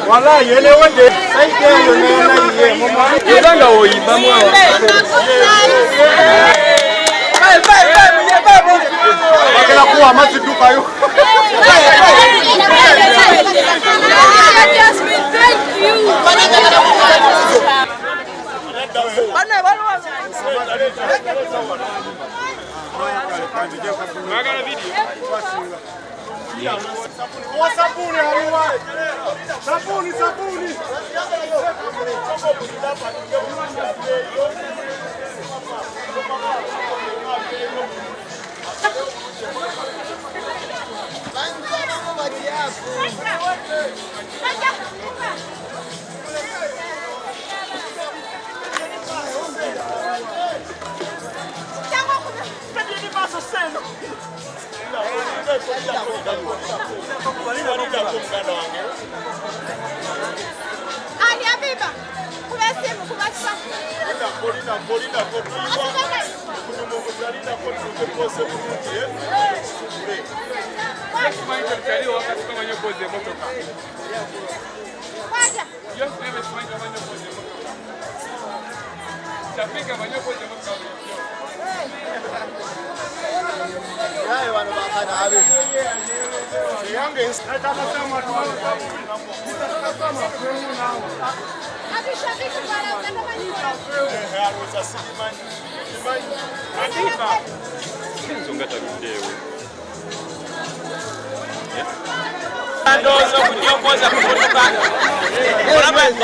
Wala yele wende saike yo na ye mama yanga oyimba mwa bakela kuwa maziduka yo Thank you. Sabuni haliwa sabuni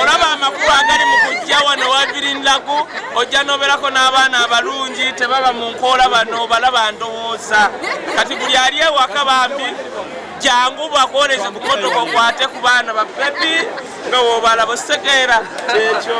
Olaba amakuba agali mu kujja wano wabirindaku ojja noberako n'abaana abalungi tebaba mu nkoola bano balaba ndowooza kati buli ali ewaka bambi jangu bakwoleze ku motoko kwate ku baana ba bebi nga woobalaba ositegeera ekyo